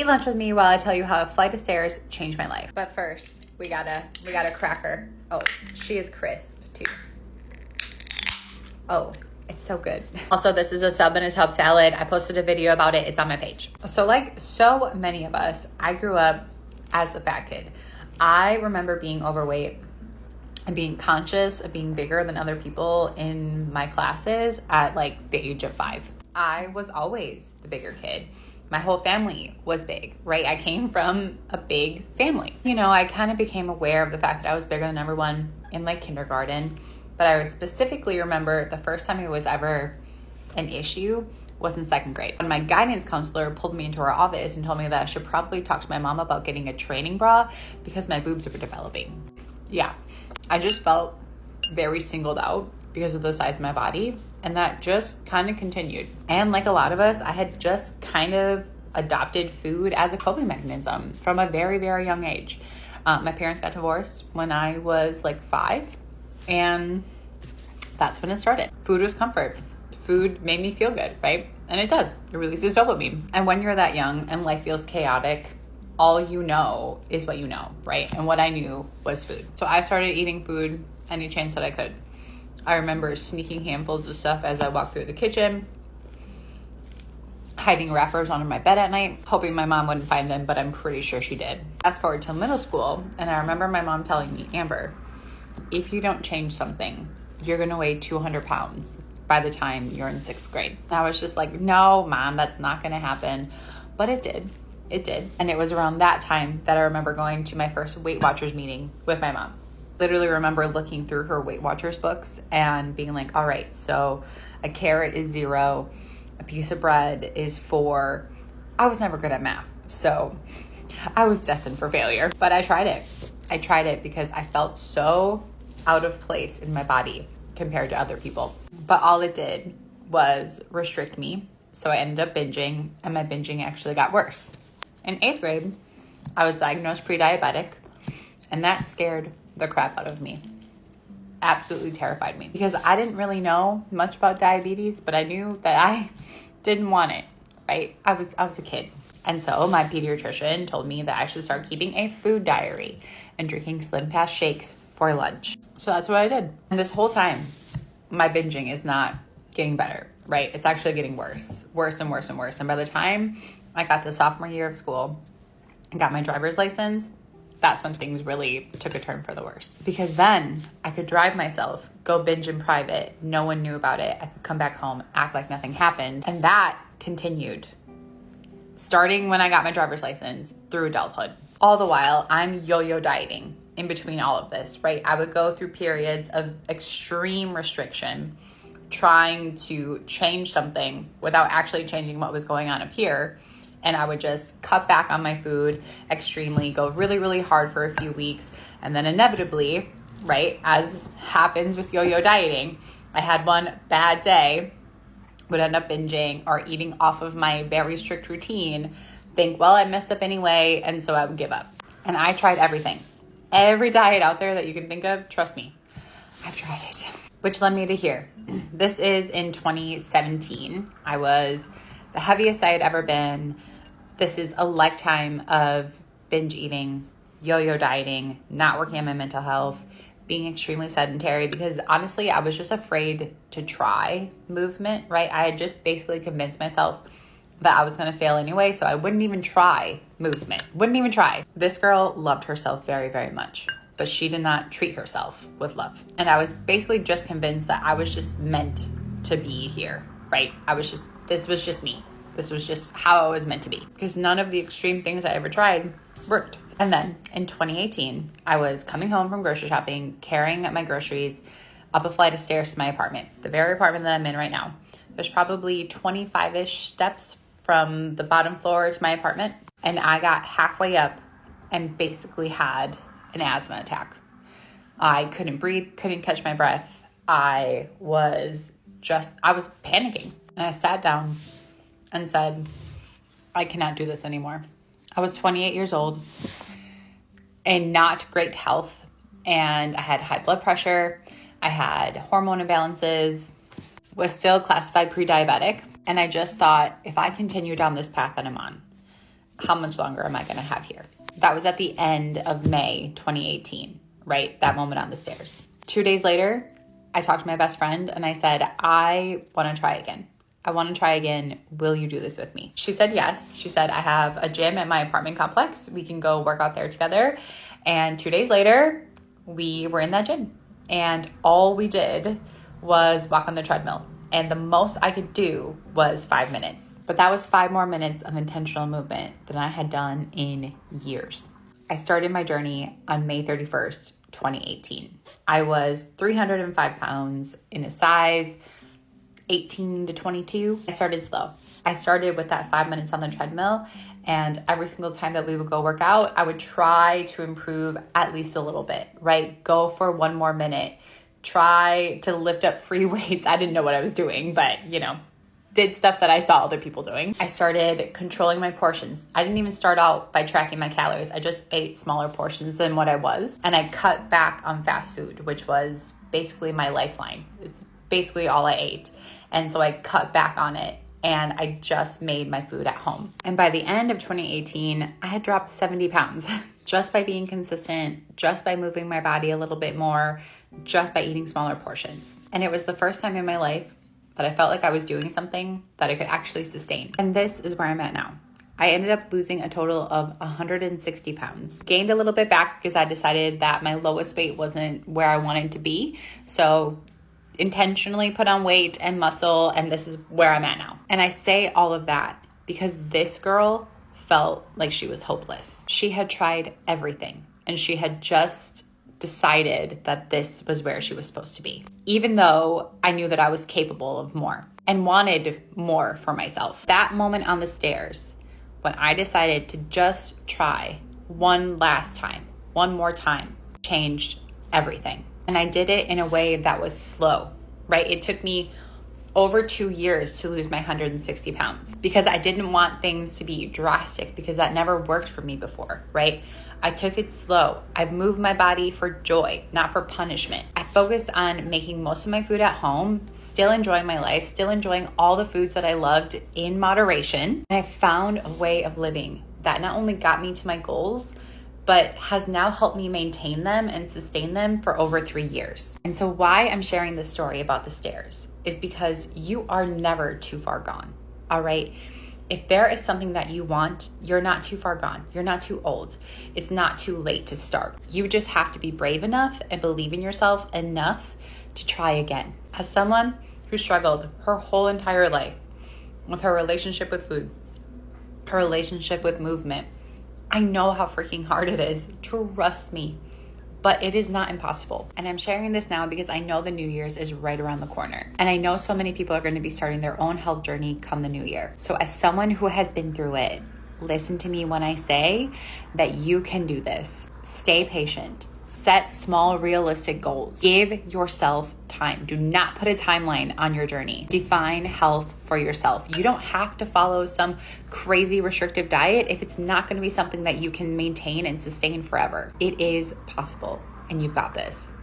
Eat lunch with me while I tell you how a flight of stairs changed my life. But first, we got a cracker. Oh, she is crisp too. Oh, it's so good. Also, this is a sub and a tub salad. I posted a video about it. It's on my page. So like so many of us, I grew up as the fat kid. I remember being overweight and being conscious of being bigger than other people in my classes at like the age of 5. I was always the bigger kid. My whole family was big, right? I came from a big family. You know, I kind of became aware of the fact that I was bigger than everyone in like kindergarten. But I specifically remember the first time it was ever an issue was in 2nd grade. When my guidance counselor pulled me into her office and told me that I should probably talk to my mom about getting a training bra because my boobs were developing. Yeah, I just felt very singled out because of the size of my body, and that just kind of continued. And like a lot of us, I had just kind of adopted food as a coping mechanism from a very, very young age. My parents got divorced when I was like 5, and that's when it started. Food was comfort. Food made me feel good, right? And it does. It releases dopamine. And when you're that young and life feels chaotic, all you know is what you know, right? And what I knew was food. So I started eating food any chance that I could. I remember sneaking handfuls of stuff as I walked through the kitchen, hiding wrappers under my bed at night, hoping my mom wouldn't find them, but I'm pretty sure she did. Fast forward to middle school, and I remember my mom telling me, Amber, if you don't change something, you're gonna weigh 200 pounds by the time you're in 6th grade. And I was just like, no, Mom, that's not gonna happen. But it did. It did. And it was around that time that I remember going to my first Weight Watchers meeting with my mom. Literally remember looking through her Weight Watchers books and being like, all right, so a carrot is 0, a piece of bread is 4. I was never good at math, so I was destined for failure. But I tried it. I tried it because I felt so out of place in my body compared to other people. But all it did was restrict me. So I ended up binging, and my binging actually got worse. In 8th grade, I was diagnosed pre-diabetic, and that scared the crap out of me. Absolutely terrified me because I didn't really know much about diabetes, but I knew that I didn't want it, right? I was a kid. And so my pediatrician told me that I should start keeping a food diary and drinking Slim Fast shakes for lunch. So that's what I did. And this whole time, my binging is not getting better, right? It's actually getting worse and worse and worse. And by the time I got to sophomore year of school and got my driver's license, that's when things really took a turn for the worse. Because then I could drive myself, go binge in private. No one knew about it. I could come back home, act like nothing happened. And that continued, starting when I got my driver's license through adulthood. All the while, I'm yo-yo dieting in between all of this, right? I would go through periods of extreme restriction, trying to change something without actually changing what was going on up here. And I would just cut back on my food extremely, go really, really hard for a few weeks. And then inevitably, right, as happens with yo-yo dieting, I had one bad day, would end up binging or eating off of my very strict routine, think, well, I messed up anyway, and so I would give up. And I tried everything. Every diet out there that you can think of, trust me, I've tried it. Which led me to here. This is in 2017. I was the heaviest I had ever been. This is a lifetime of binge eating, yo-yo dieting, not working on my mental health, being extremely sedentary because honestly, I was just afraid to try movement, right? I had just basically convinced myself that I was going to fail anyway, so I wouldn't even try movement. Wouldn't even try. This girl loved herself very, very much, but she did not treat herself with love. And I was basically just convinced that I was just meant to be here, right? This was just me. This was just how I was meant to be because none of the extreme things I ever tried worked. And then in 2018, I was coming home from grocery shopping, carrying my groceries up a flight of stairs to my apartment, the very apartment that I'm in right now. There's probably 25-ish steps from the bottom floor to my apartment. And I got halfway up and basically had an asthma attack. I couldn't breathe, couldn't catch my breath. I was panicking. And I sat down and said, I cannot do this anymore. I was 28 years old and not great health. And I had high blood pressure. I had hormone imbalances, was still classified pre-diabetic. And I just thought, if I continue down this path that I'm on, how much longer am I going to have here? That was at the end of May 2018, right? That moment on the stairs. 2 days later, I talked to my best friend and I said, I want to try again. I want to try again. Will you do this with me? She said yes. She said, I have a gym at my apartment complex. We can go work out there together. And 2 days later, we were in that gym. And all we did was walk on the treadmill. And the most I could do was 5 minutes. But that was 5 more minutes of intentional movement than I had done in years. I started my journey on May 31st, 2018. I was 305 pounds in a size 18 to 22. I started slow. I started with that 5 minutes on the treadmill, and every single time that we would go work out, I would try to improve at least a little bit, right? Go for 1 more minute. Try to lift up free weights. I didn't know what I was doing, but did stuff that I saw other people doing. I started controlling my portions. I didn't even start out by tracking my calories. I just ate smaller portions than what I was. And I cut back on fast food, which was basically my lifeline. It's basically all I ate. And so I cut back on it and I just made my food at home. And by the end of 2018, I had dropped 70 pounds just by being consistent, just by moving my body a little bit more, just by eating smaller portions. And it was the first time in my life that I felt like I was doing something that I could actually sustain. And this is where I'm at now. I ended up losing a total of 160 pounds. Gained a little bit back because I decided that my lowest weight wasn't where I wanted to be. So intentionally put on weight and muscle, and this is where I'm at now. And I say all of that because this girl felt like she was hopeless. She had tried everything and she had just decided that this was where she was supposed to be, even though I knew that I was capable of more and wanted more for myself. That moment on the stairs, when I decided to just try one last time, one more time, changed everything. And I did it in a way that was slow, right? It took me over 2 years to lose my 160 pounds because I didn't want things to be drastic because that never worked for me before, right? I took it slow. I moved my body for joy, not for punishment. I focused on making most of my food at home, still enjoying my life, still enjoying all the foods that I loved in moderation. And I found a way of living that not only got me to my goals, but has now helped me maintain them and sustain them for over 3 years. And so why I'm sharing this story about the stairs is because you are never too far gone, all right? If there is something that you want, you're not too far gone. You're not too old. It's not too late to start. You just have to be brave enough and believe in yourself enough to try again. As someone who struggled her whole entire life with her relationship with food, her relationship with movement, I know how freaking hard it is. Trust me. But it is not impossible. And I'm sharing this now because I know the New Year's is right around the corner. And I know so many people are going to be starting their own health journey come the new year. So as someone who has been through it, listen to me when I say that you can do this. Stay patient. Set small, realistic goals. Give yourself time. Do not put a timeline on your journey. Define health for yourself. You don't have to follow some crazy restrictive diet if it's not going to be something that you can maintain and sustain forever. It is possible, and you've got this.